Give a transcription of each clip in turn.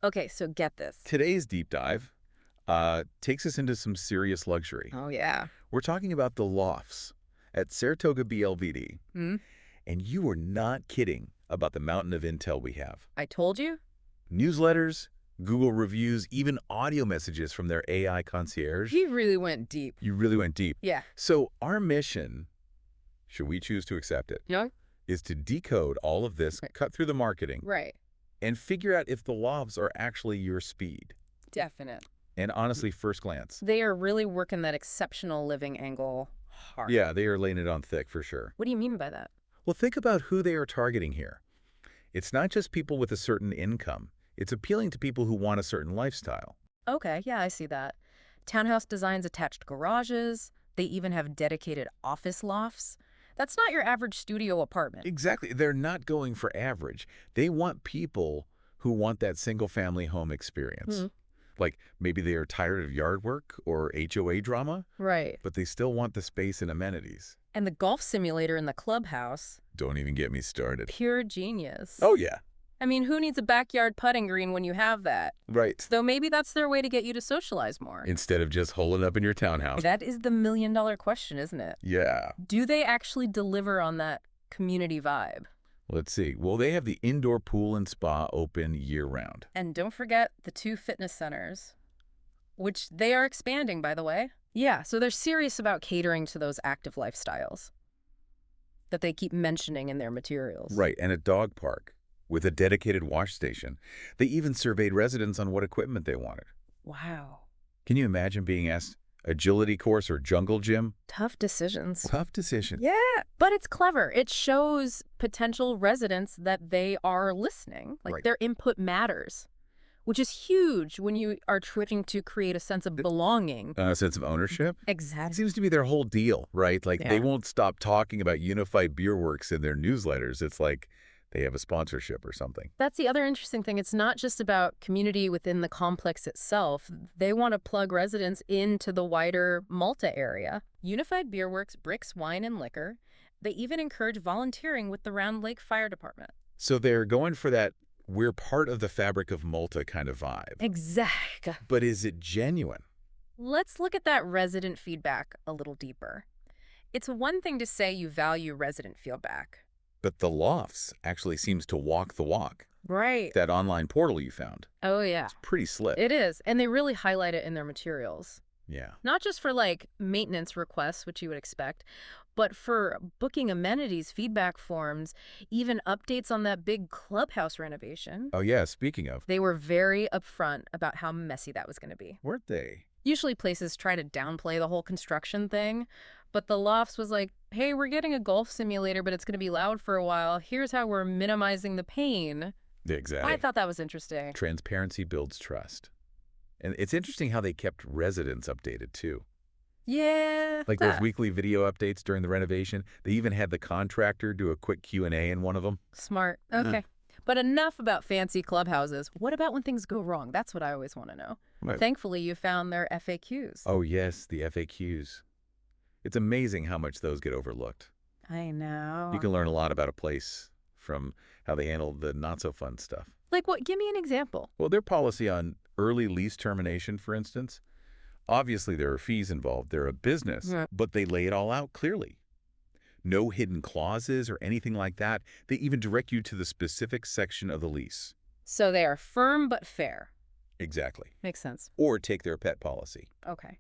Okay, so get this. Today's deep dive takes us into some serious luxury. Oh, yeah. We're talking about the Lofts at Saratoga BLVD. Hmm? And you are not kidding about the mountain of intel we have. I told you? Newsletters, Google reviews, even audio messages from their AI concierge. He really went deep. You really went deep. Yeah. So our mission, should we choose to accept it, Yeah? is to decode all of this, cut through the marketing, Right. and figure out if the Lofts are actually your speed. Definite. And honestly, first glance. They are really working that exceptional living angle hard. Yeah, they are laying it on thick for sure. What do you mean by that? Well, think about who they are targeting here. It's not just people with a certain income. It's appealing to people who want a certain lifestyle. Okay, yeah, I see that. Townhouse designs, attached garages. They even have dedicated office lofts. That's not your average studio apartment. Exactly. They're not going for average. They want people who want that single-family home experience. Hmm. Like maybe they are tired of yard work or HOA drama, Right. but they still want the space and amenities. And the golf simulator in the clubhouse, Don't even get me started. pure genius. Oh, yeah. I mean, who needs a backyard putting green when you have that? Right. Though maybe that's their way to get you to socialize more. Instead of just holing up in your townhouse. That is the million-dollar question, isn't it? Yeah. Do they actually deliver on that community vibe? Let's see. Well, they have the indoor pool and spa open year-round. And don't forget the 2 fitness centers, which they are expanding, by the way. Yeah, so they're serious about catering to those active lifestyles that they keep mentioning in their materials. Right, and a dog park with a dedicated wash station. They even surveyed residents on what equipment they wanted. Wow. Can you imagine being asked agility course or jungle gym? Tough decisions. Tough decision. Yeah, but it's clever. It shows potential residents that they are listening, like Right. their input matters, which is huge when you are trying to create a sense of belonging. A sense of ownership? It Exactly. seems to be their whole deal, right? Like they Yeah. won't stop talking about Unified Beer Works in their newsletters. It's like they have a sponsorship or something. That's the other interesting thing. It's not just about community within the complex itself. They want to plug residents into the wider Malta area. Unified Beer Works bricks wine and liquor. They even encourage volunteering with the Round Lake Fire Department. So they're going for that we're part of the fabric of Malta kind of vibe. Exactly. But is it genuine? Let's look at that resident feedback a little deeper. It's one thing to say you value resident feedback. But the Lofts actually seems to walk the walk. Right. That online portal you found, Oh, yeah. it's pretty slick. It is. And they really highlight it in their materials. Yeah. Not just for, like, maintenance requests, which you would expect, but for booking amenities, feedback forms, even updates on that big clubhouse renovation. Oh, yeah, speaking of. They were very upfront about how messy that was going to be. Weren't they? Usually places try to downplay the whole construction thing, but the Lofts was like, hey, we're getting a golf simulator, but it's going to be loud for a while. Here's how we're minimizing the pain. Exactly. I thought that was interesting. Transparency builds trust. And it's interesting how they kept residents updated, too. Yeah. Like those weekly video updates during the renovation. They even had the contractor do a quick Q&A in one of them. Smart. Okay. But enough about fancy clubhouses. What about when things go wrong? That's what I always want to know. Right. Thankfully, you found their FAQs. Oh, yes, the FAQs. It's amazing how much those get overlooked. I know. You can learn a lot about a place from how they handle the not-so-fun stuff. Like what? Give me an example. Well, their policy on early lease termination, for instance, obviously there are fees involved. They're a business, Yeah. but they lay it all out clearly. No hidden clauses or anything like that. They even direct you to the specific section of the lease. So they are firm but fair. Exactly. Makes sense. Or take their pet policy. Okay.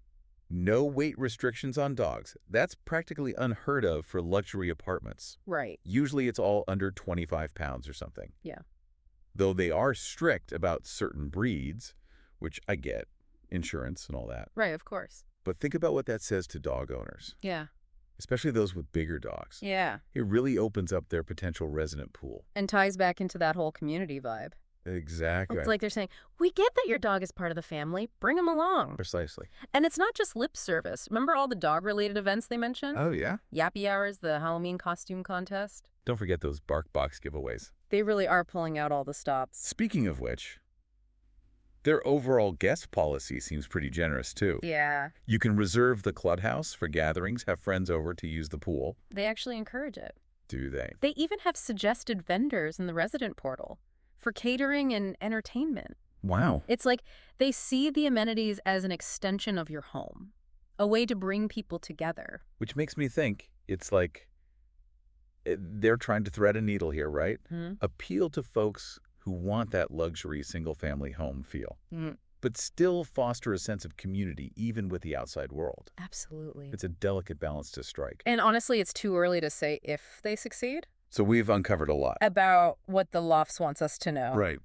No weight restrictions on dogs. That's practically unheard of for luxury apartments. Right. Usually it's all under 25 pounds or something. Yeah. Though they are strict about certain breeds, which I get, insurance and all that. Right, of course. But think about what that says to dog owners, Yeah. especially those with bigger dogs. Yeah. It really opens up their potential resident pool. And ties back into that whole community vibe. Exactly. It's like they're saying, we get that your dog is part of the family. Bring him along. Precisely. And it's not just lip service. Remember all the dog-related events they mentioned? Oh, yeah? Yappy Hours, the Halloween costume contest. Don't forget those bark box giveaways. They really are pulling out all the stops. Speaking of which, their overall guest policy seems pretty generous, too. Yeah. You can reserve the clubhouse for gatherings, have friends over to use the pool. They actually encourage it. Do they? They even have suggested vendors in the resident portal for catering and entertainment. Wow. It's like they see the amenities as an extension of your home, a way to bring people together. Which makes me think it's like they're trying to thread a needle here, right? Hmm? Appeal to folks who want that luxury single-family home feel, Mm, but still foster a sense of community even with the outside world. absolutely. It's a delicate balance to strike. And honestly, it's too early to say if they succeed So we've uncovered a lot. about what the Lofts wants us to know. Right.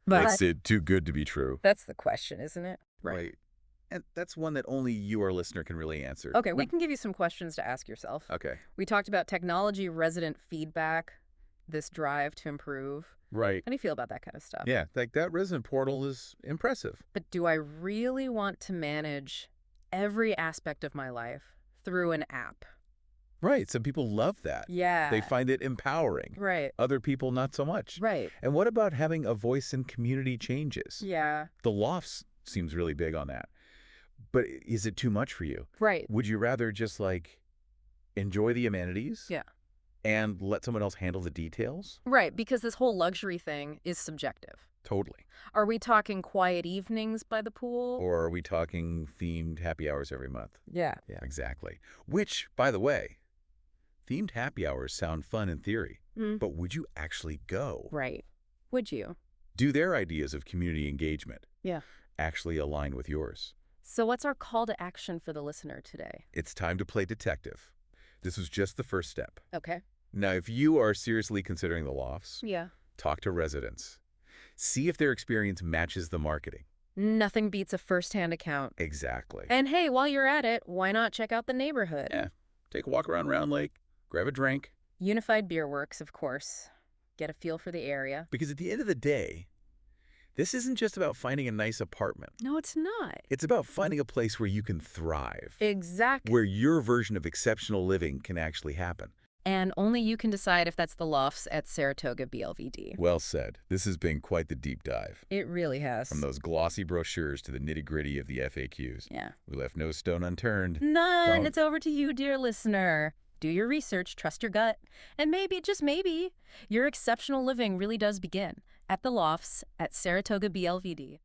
But Makes it too good to be true. that's the question, isn't it? Right. And that's one that only you, our listener, can really answer. Okay, we can give you some questions to ask yourself. Okay. We talked about technology, resident feedback, this drive to improve. Right. How do you feel about that kind of stuff? Yeah, like that resident portal is impressive. But do I really want to manage every aspect of my life through an app? Right. Some people love that. Yeah. They find it empowering. Right. Other people, not so much. Right. And what about having a voice in community changes? Yeah. The Lofts seems really big on that. But is it too much for you? Right. Would you rather just like enjoy the amenities? Yeah. And let someone else handle the details? Right, because this whole luxury thing is subjective. Totally. Are we talking quiet evenings by the pool? Or are we talking themed happy hours every month? Yeah. Yeah, exactly. Which, by the way, themed happy hours sound fun in theory, Mm. but would you actually go? Right. Would you? Do their ideas of community engagement Yeah. actually align with yours? So what's our call to action for the listener today? It's time to play detective. This was just the first step. Okay. Now, if you are seriously considering the Lofts, Yeah. talk to residents. See if their experience matches the marketing. Nothing beats a first-hand account. Exactly. And hey, while you're at it, why not check out the neighborhood? Yeah. Take a walk around Round Lake, grab a drink. Unified Beer Works, of course. Get a feel for the area. Because at the end of the day, this isn't just about finding a nice apartment. No, it's not. It's about finding a place where you can thrive, Exactly. where your version of exceptional living can actually happen. And only you can decide if that's the Lofts at Saratoga BLVD. Well said. This has been quite the deep dive. It really has. From those glossy brochures to the nitty-gritty of the FAQs. Yeah. We left no stone unturned. None. Don't- It's over to you, dear listener. Do your research, trust your gut, and maybe, just maybe, your exceptional living really does begin at the Lofts at Saratoga BLVD.